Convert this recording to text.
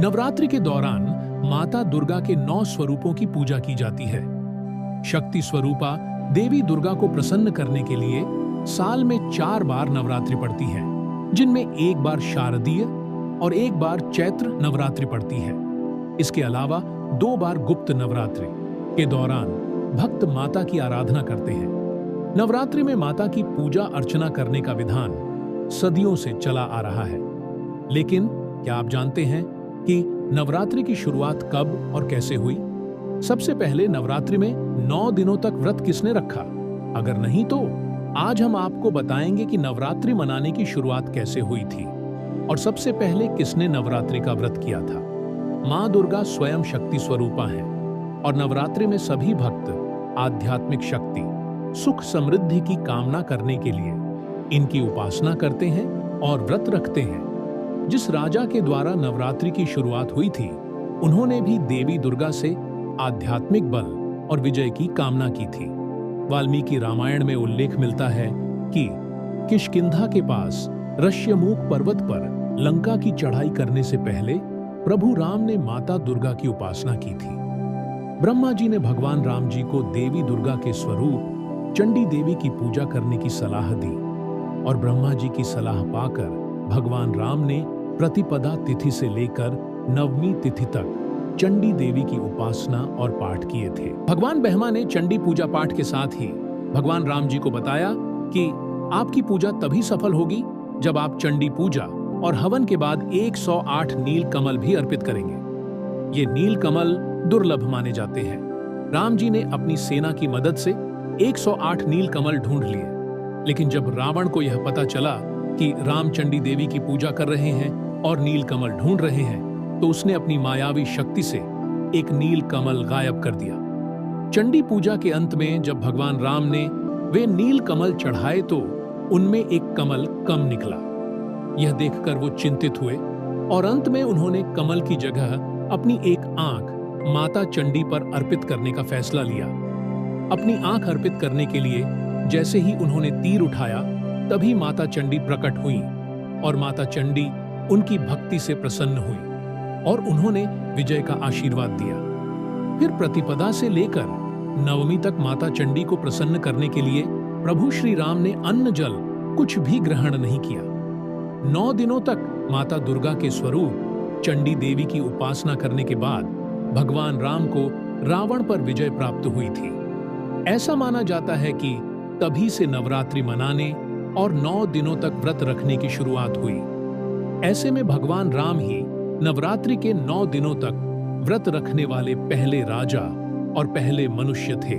नवरात्रि के दौरान माता दुर्गा के 9 स्वरूपों की पूजा की जाती है। शक्ति स्वरूपा देवी दुर्गा को प्रसन्न करने के लिए साल में 4 बार नवरात्रि पड़ती है, जिनमें एक बार शारदीय और एक बार चैत्र नवरात्रि पड़ती है। इसके अलावा 2 बार गुप्त नवरात्रि के दौरान भक्त माता की आराधना करते हैं। नवरात्रि में माता की पूजा अर्चना करने का विधान सदियों से चला आ रहा है। लेकिन क्या आप जानते हैं कि नवरात्रि की शुरुआत कब और कैसे हुई? सबसे पहले नवरात्रि में 9 दिनों तक व्रत किसने रखा? अगर नहीं तो आज हम आपको बताएंगे कि नवरात्रि मनाने की शुरुआत कैसे हुई थी और सबसे पहले किसने नवरात्रि का व्रत किया था। मां दुर्गा स्वयं शक्ति स्वरूपा है और नवरात्रि में सभी भक्त आध्यात्मिक शक्ति, सुख समृद्धि की कामना करने के लिए इनकी उपासना करते हैं और व्रत रखते हैं। जिस राजा के द्वारा नवरात्रि की शुरुआत हुई थी, उन्होंने भी देवी दुर्गा से आध्यात्मिक बल और विजय की कामना की थी। वाल्मीकि रामायण में उल्लेख मिलता है कि किष्किंधा के पास ऋष्यमूक पर्वत पर लंका की चढ़ाई करने से पहले प्रभु राम ने माता दुर्गा की उपासना की थी। ब्रह्मा जी ने भगवान राम जी को देवी दुर्गा के स्वरूप चंडी देवी की पूजा करने की सलाह दी और ब्रह्मा जी की सलाह पाकर भगवान राम ने प्रतिपदा तिथि से लेकर नवमी तिथि तक चंडी देवी की उपासना और पाठ किए थे। भगवान ब्रह्मा ने चंडी पूजा पाठ के साथ ही भगवान राम जी को बताया कि आपकी पूजा तभी सफल होगी जब आप चंडी पूजा और हवन के बाद 108 नील कमल भी अर्पित करेंगे। ये नील कमल दुर्लभ माने जाते हैं। राम जी ने अपनी सेना की मदद से 108 नील कमल ढूंढ लिए, लेकिन जब रावण को यह पता चला कि राम चंडी देवी की पूजा कर रहे हैं और नील कमल ढूंढ रहे हैं, तो उसने अपनी मायावी शक्ति से एक नील कमल गायब कर दिया। चंडी पूजा के अंत में जब भगवान राम ने वे नील कमल चढ़ाए तो उनमें एक कमल कम निकला। यह देखकर वो चिंतित हुए और अंत में उन्होंने कमल की जगह अपनी एक आंख माता चंडी पर अर्पित करने का फैसला लिया। अपनी आंख अर्पित करने के लिए जैसे ही उन्होंने तीर उठाया, तभी माता चंडी प्रकट हुई और माता चंडी उनकी भक्ति से प्रसन्न हुई और उन्होंने विजय का आशीर्वाद दिया। फिर प्रतिपदा से लेकर नवमी तक माता चंडी को प्रसन्न करने के लिए प्रभु श्री राम ने अन्न जल कुछ भी ग्रहण नहीं किया। 9 दिनों तक माता दुर्गा के स्वरूप चंडी देवी की उपासना करने के बाद भगवान राम को रावण पर विजय प्राप्त हुई थी। ऐसा माना जाता है कि तभी से नवरात्रि मनाने और 9 दिनों तक व्रत रखने की शुरुआत हुई। ऐसे में भगवान राम ही नवरात्रि के 9 दिनों तक व्रत रखने वाले पहले राजा और पहले मनुष्य थे।